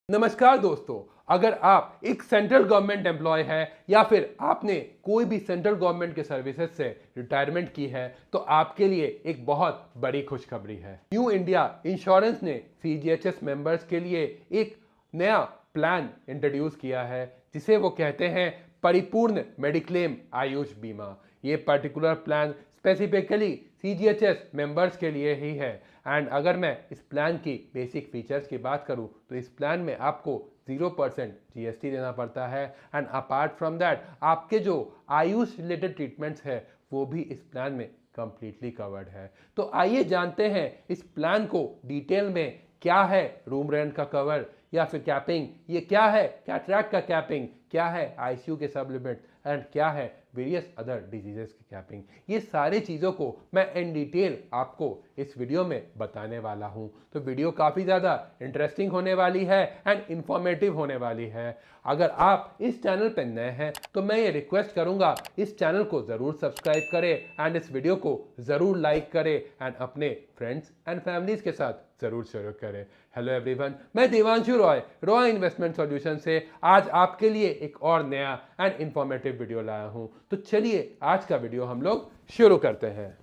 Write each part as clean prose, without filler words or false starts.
नमस्कार दोस्तों, अगर आप एक सेंट्रल गवर्नमेंट एम्प्लॉय है या फिर आपने कोई भी सेंट्रल गवर्नमेंट के सर्विसेज से रिटायरमेंट की है तो आपके लिए एक बहुत बड़ी खुशखबरी है। न्यू इंडिया इंश्योरेंस ने सीजीएचएस मेंबर्स के लिए एक नया प्लान इंट्रोड्यूस किया है जिसे वो कहते हैं परिपूर्ण मेडिक्लेम आयुष बीमा। ये particular plan specifically CGHS members के लिए ही है। एंड अगर मैं इस प्लान की बेसिक फीचर्स की बात करूं तो इस प्लान में आपको 0% जीएसटी देना पड़ता है। एंड अपार्ट फ्रॉम दैट आपके जो आयुष रिलेटेड ट्रीटमेंट्स है वो भी इस प्लान में कंप्लीटली कवर्ड है। तो आइए जानते हैं इस प्लान को डिटेल में। क्या है रूम रेंट का कवर या फिर कैपिंग, ये क्या है कैटरैक्ट का कैपिंग, क्या है आईसीयू के सब लिमिट एंड क्या है वेरियस अदर डिजीजेस की कैपिंग। ये सारी चीज़ों को मैं इन डिटेल आपको इस वीडियो में बताने वाला हूँ। तो वीडियो काफ़ी ज़्यादा इंटरेस्टिंग होने वाली है एंड इंफॉर्मेटिव होने वाली है। अगर आप इस चैनल पर नए हैं तो मैं ये रिक्वेस्ट करूँगा इस चैनल को ज़रूर सब्सक्राइब करें एंड इस वीडियो को ज़रूर लाइक करें एंड अपने फ्रेंड्स एंड फैमिलीज़ के साथ ज़रूर शेयर करें। हेलो एवरीवन, मैं देवांशु रॉय इन्वेस्टमेंट सॉल्यूशन से आज आपके लिए एक और नया एंड इंफॉर्मेटिव वीडियो लाया हूं। तो चलिए आज का वीडियो हम लोग शुरू करते हैं।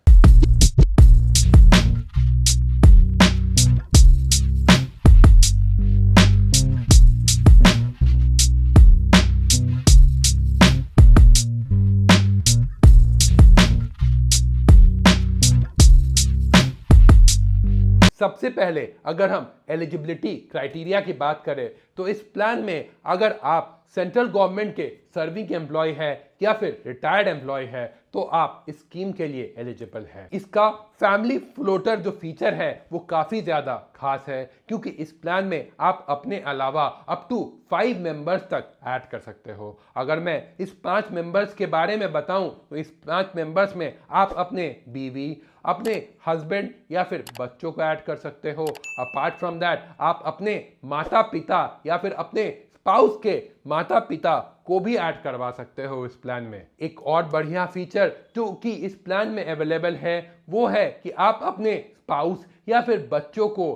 सबसे पहले अगर हम एलिजिबिलिटी क्राइटेरिया की बात करें तो इस प्लान में अगर आप सेंट्रल गवर्नमेंट के सर्विंग एम्प्लॉय है या फिर रिटायर्ड एम्प्लॉय है तो आप इस स्कीम के लिए एलिजिबल है। इसका फैमिली फ्लोटर जो फीचर है वो काफ़ी ज़्यादा खास है क्योंकि इस प्लान में आप अपने अलावा अप टू 5 मेंबर्स तक ऐड कर सकते हो। अगर मैं इस 5 मेंबर्स के बारे में बताऊं तो इस 5 मेंबर्स में आप अपने बीवी, अपने हस्बैंड या फिर बच्चों को ऐड कर सकते हो। अपार्ट फ्रॉम दैट आप अपने माता पिता या फिर अपने स्पाउस के माता पिता को भी ऐड करवा सकते हो इस प्लान में। एक और बढ़िया फीचर जो कि इस प्लान में अवेलेबल है वो है कि आप अपने स्पाउस या फिर बच्चों को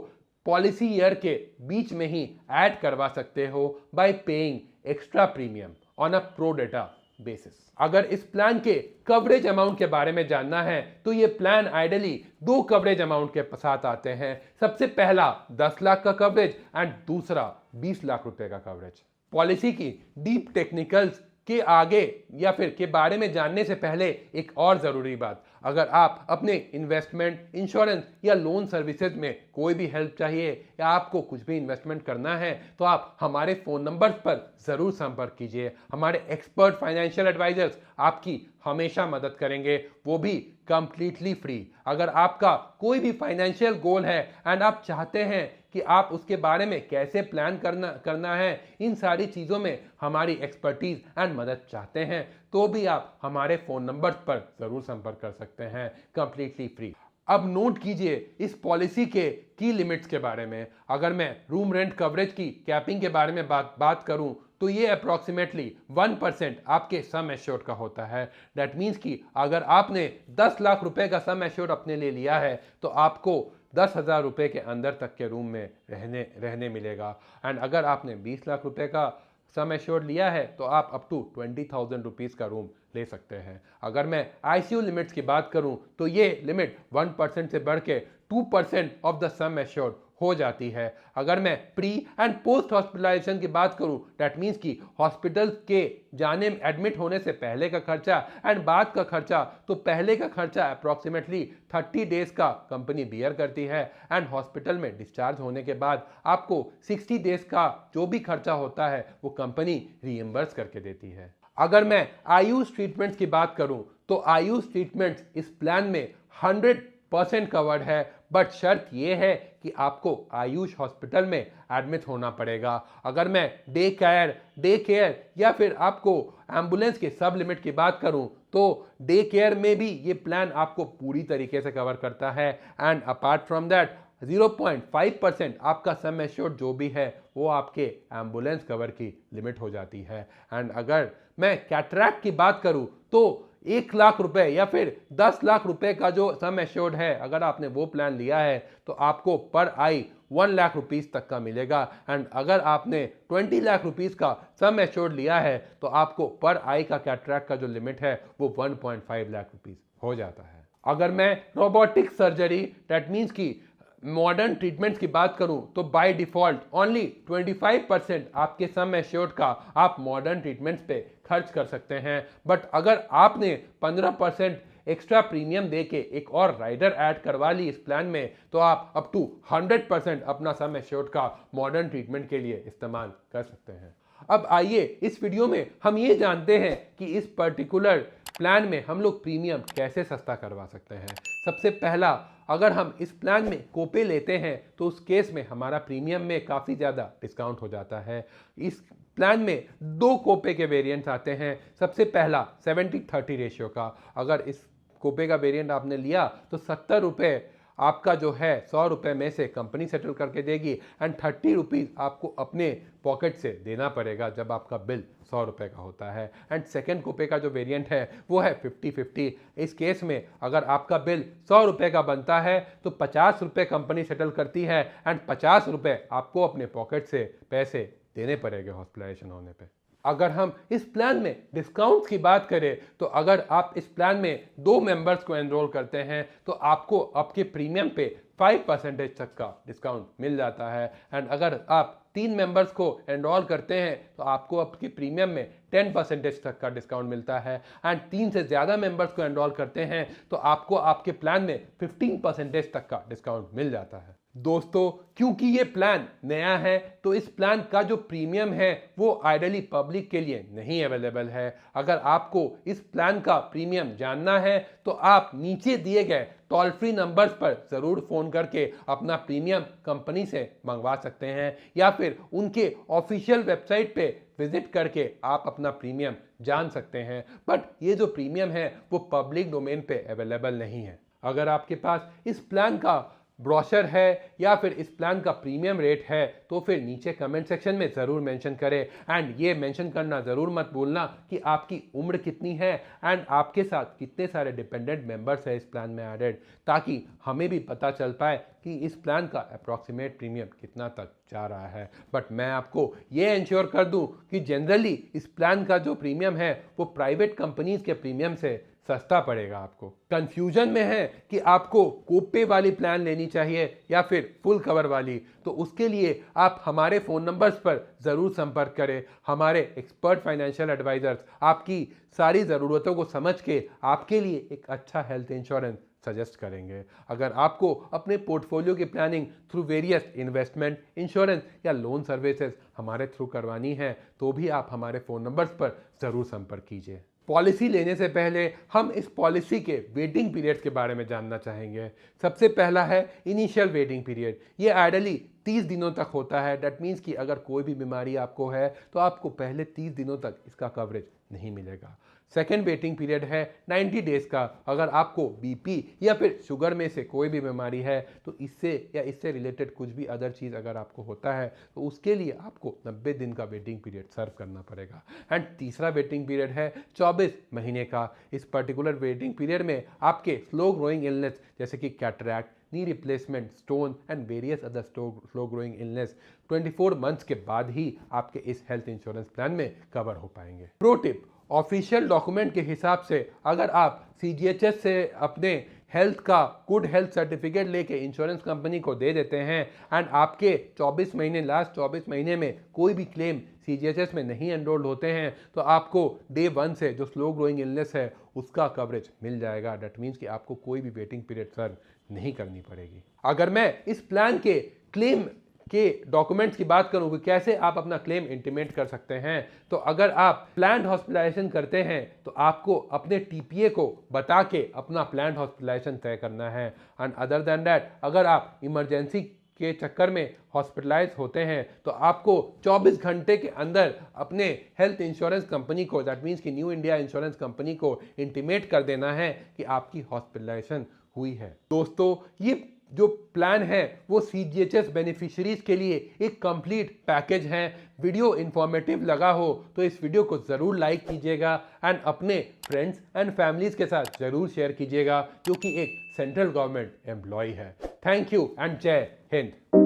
पॉलिसी ईयर के बीच में ही ऐड करवा सकते हो bye paying extra premium on a pro data basis. अगर इस प्लान के कवरेज अमाउंट के बारे में जानना है तो ये प्लान आइडियली 2 कवरेज अमाउंट के साथ आते हैं। सबसे पहला 10 लाख का कवरेज एंड दूसरा 20 लाख रुपए का कवरेज। पॉलिसी की डीप टेक्निकल्स के आगे या फिर के बारे में जानने से पहले एक और ज़रूरी बात, अगर आप अपने इन्वेस्टमेंट, इंश्योरेंस या लोन सर्विसेज में कोई भी हेल्प चाहिए या आपको कुछ भी इन्वेस्टमेंट करना है तो आप हमारे फ़ोन नंबर पर ज़रूर संपर्क कीजिए। हमारे एक्सपर्ट फाइनेंशियल एडवाइजर्स आपकी हमेशा मदद करेंगे, वो भी कंप्लीटली फ्री। अगर आपका कोई भी फाइनेंशियल गोल है एंड आप चाहते हैं कि आप उसके बारे में कैसे प्लान करना है, इन सारी चीज़ों में हमारी एक्सपर्टीज़ एंड मदद चाहते हैं तो भी आप हमारे फ़ोन नंबर पर ज़रूर संपर्क कर सकते हैं कंप्लीटली फ्री। अब नोट कीजिए इस पॉलिसी के की लिमिट्स के बारे में। अगर मैं रूम रेंट कवरेज की कैपिंग के बारे में बात करूं तो ये अप्रॉक्सीमेटली 1% आपके सम एश्योर्ड का होता है। दैट मीन्स कि अगर आपने 10 लाख रुपए का सम एश्योर्ड अपने लिए लिया है तो आपको 10,000 रुपये के अंदर तक के रूम में रहने मिलेगा। एंड अगर आपने 20 लाख रुपए का सम एश्योर्ड लिया है तो आप अप टू 20,000 रुपीज़ का रूम ले सकते हैं। अगर मैं आईसीयू लिमिट्स की बात करूं तो ये लिमिट 1% से बढ़ के 2% ऑफ द सम एश्योर्ड हो जाती है। अगर मैं प्री एंड पोस्ट हॉस्पिटलाइजेशन की बात करूं दैट मीन्स कि हॉस्पिटल के जाने एडमिट होने से पहले का खर्चा एंड बाद का खर्चा, तो पहले का खर्चा अप्रॉक्सीमेटली 30 डेज का कंपनी बियर करती है एंड हॉस्पिटल में डिस्चार्ज होने के बाद आपको 60 डेज का जो भी खर्चा होता है वो कंपनी रीइंबर्स करके देती है। अगर मैं आयुष ट्रीटमेंट्स की बात करूं तो आयुष ट्रीटमेंट्स इस प्लान में 100% कवर्ड है, बट शर्त यह है कि आपको आयुष हॉस्पिटल में एडमिट होना पड़ेगा। अगर मैं डे केयर या फिर आपको एम्बुलेंस के सब लिमिट की बात करूं तो डे केयर में भी ये प्लान आपको पूरी तरीके से कवर करता है। एंड अपार्ट फ्रॉम दैट 0.5% आपका सम एश्योर्ड जो भी है वो आपके एम्बुलेंस कवर की लिमिट हो जाती है। एंड अगर मैं कैटरैक्ट की बात करूं तो 1 लाख रुपए या फिर 10 लाख रुपए का जो सम एश्योर्ड है, अगर आपने वो प्लान लिया है तो आपको पर आई 1 लाख रुपीस तक का मिलेगा। एंड अगर आपने 20 लाख रुपीस का सम एश्योर्ड लिया है तो आपको पर आई का कैटरैक्ट का जो लिमिट है वो 1.5 लाख रुपीस हो जाता है। अगर मैं रोबोटिक सर्जरी दैट मीन्स की मॉडर्न ट्रीटमेंट्स की बात करूं तो बाय डिफॉल्ट ओनली 25% आपके सम एश्योर्ड का आप मॉडर्न ट्रीटमेंट्स पे खर्च कर सकते हैं। बट अगर आपने 15% एक्स्ट्रा प्रीमियम देके एक और राइडर ऐड करवा ली इस प्लान में तो आप अप टू 100% अपना सम एश्योर्ड का मॉडर्न ट्रीटमेंट के लिए इस्तेमाल कर सकते हैं। अब आइए इस वीडियो में हम ये जानते हैं कि इस पर्टिकुलर प्लान में हम लोग प्रीमियम कैसे सस्ता करवा सकते हैं। सबसे पहला, अगर हम इस प्लान में कोपे लेते हैं तो उस केस में हमारा प्रीमियम में काफ़ी ज़्यादा डिस्काउंट हो जाता है। इस प्लान में 2 कोपे के वेरिएंट्स आते हैं। सबसे पहला 70-30 रेशियो का, अगर इस कोपे का वेरिएंट आपने लिया तो 70 रुपये आपका जो है 100 रुपये में से कंपनी सेटल करके देगी एंड 30 रुपीज़ आपको अपने पॉकेट से देना पड़ेगा जब आपका बिल 100 रुपये का होता है। एंड सेकेंड कोपे का जो वेरिएंट है वो है 50-50। इस केस में अगर आपका बिल 100 रुपये का बनता है तो 50 रुपये कंपनी सेटल करती है एंड 50 रुपये आपको अपने पॉकेट से पैसे देने पड़ेंगे हॉस्पिटलाइजेशन होने पे। अगर हम इस प्लान में डिस्काउंट्स की बात करें तो अगर आप इस प्लान में 2 मेंबर्स को एनरोल करते हैं तो आपको आपके प्रीमियम पे 5% तक का डिस्काउंट मिल जाता है। एंड अगर आप 3 मेंबर्स को एनरोल करते हैं तो आपको आपके प्रीमियम में 10% तक का डिस्काउंट मिलता है। एंड 3 से ज़्यादा मेंबर्स को एनरोल करते हैं तो आपको आपके प्लान में 15% तक का डिस्काउंट मिल जाता है। दोस्तों, क्योंकि ये प्लान नया है तो इस प्लान का जो प्रीमियम है वो आइडियली पब्लिक के लिए नहीं अवेलेबल है। अगर आपको इस प्लान का प्रीमियम जानना है तो आप नीचे दिए गए टोल फ्री नंबर्स पर ज़रूर फ़ोन करके अपना प्रीमियम कंपनी से मंगवा सकते हैं या फिर उनके ऑफिशियल वेबसाइट पे विजिट करके आप अपना प्रीमियम जान सकते हैं। बट ये जो प्रीमियम है वो पब्लिक डोमेन पे अवेलेबल नहीं है। अगर आपके पास इस प्लान का ब्रोशर है या फिर इस प्लान का प्रीमियम रेट है तो फिर नीचे कमेंट सेक्शन में ज़रूर मेंशन करें। एंड ये मेंशन करना ज़रूर मत भूलना कि आपकी उम्र कितनी है एंड आपके साथ कितने सारे डिपेंडेंट मेंबर्स हैं इस प्लान में एडेड, ताकि हमें भी पता चल पाए कि इस प्लान का अप्रॉक्सीमेट प्रीमियम कितना तक जा रहा है। बट मैं आपको ये इंश्योर कर दूं कि जनरली इस प्लान का जो प्रीमियम है वो प्राइवेट कंपनीज के प्रीमियम से सस्ता पड़ेगा। आपको कंफ्यूजन में है कि आपको कोपे वाली प्लान लेनी चाहिए या फिर फुल कवर वाली, तो उसके लिए आप हमारे फ़ोन नंबर्स पर ज़रूर संपर्क करें। हमारे एक्सपर्ट फाइनेंशियल एडवाइजर्स आपकी सारी ज़रूरतों को समझ के आपके लिए एक अच्छा हेल्थ इंश्योरेंस सजेस्ट करेंगे। अगर आपको अपने पोर्टफोलियो की planning through various investment, insurance या लोन सर्विसेज हमारे थ्रू करवानी है तो भी आप हमारे फ़ोन नंबर्स पर ज़रूर संपर्क कीजिए। पॉलिसी लेने से पहले हम इस पॉलिसी के वेटिंग पीरियड्स के बारे में जानना चाहेंगे। सबसे पहला है इनिशियल वेटिंग पीरियड। ये आइडियली 30 दिनों तक होता है। दैट मीन्स कि अगर कोई भी बीमारी आपको है तो आपको पहले 30 दिनों तक इसका कवरेज नहीं मिलेगा। सेकेंड वेटिंग पीरियड है 90 डेज़ का। अगर आपको बीपी या फिर शुगर में से कोई भी बीमारी है तो इससे या इससे रिलेटेड कुछ भी अदर चीज़ अगर आपको होता है तो उसके लिए आपको 90 दिन का वेटिंग पीरियड सर्व करना पड़ेगा। एंड तीसरा वेटिंग पीरियड है 24 महीने का। इस पर्टिकुलर वेटिंग पीरियड में आपके स्लो ग्रोइंग इलनेस जैसे कि cataract, knee replacement, stone and various other slow growing illness 24 months के बाद ही आपके इस हेल्थ इंश्योरेंस प्लान में कवर हो पाएंगे। प्रो टिप, ऑफिशियल डॉक्यूमेंट के हिसाब से अगर आप CGHS से अपने हेल्थ का गुड हेल्थ सर्टिफिकेट लेके इंश्योरेंस कंपनी को दे देते हैं एंड आपके लास्ट 24 महीने में कोई भी क्लेम CGHS में नहीं एनरोल्ड होते हैं तो आपको डे 1 से जो स्लो ग्रोइंग इलनेस है उसका कवरेज मिल जाएगा। दैट मीन्स कि आपको कोई भी वेटिंग पीरियड सर्व नहीं करनी पड़ेगी। अगर मैं इस प्लान के क्लेम के डॉक्यूमेंट्स की बात करूं कि कैसे आप अपना क्लेम इंटीमेट कर सकते हैं, तो अगर आप प्लान्ड हॉस्पिटलाइजेशन करते हैं तो आपको अपने TPA को बता के अपना प्लान्ड हॉस्पिटलाइजेशन तय करना है। एंड अदर देन दैट, अगर आप इमरजेंसी के चक्कर में हॉस्पिटलाइज होते हैं तो आपको 24 घंटे के अंदर अपने हेल्थ इंश्योरेंस कंपनी को, दैट मीन्स कि न्यू इंडिया इंश्योरेंस कंपनी को इंटीमेट कर देना है कि आपकी हॉस्पिटलाइजेशन हुई है। दोस्तों, ये जो प्लान है वो CGHS बेनिफिशरीज के लिए एक कंप्लीट पैकेज है। वीडियो इंफॉर्मेटिव लगा हो तो इस वीडियो को ज़रूर लाइक कीजिएगा एंड अपने फ्रेंड्स एंड फैमिलीज के साथ ज़रूर शेयर कीजिएगा, क्योंकि एक सेंट्रल गवर्नमेंट एम्प्लॉय है। थैंक यू एंड जय हिंद।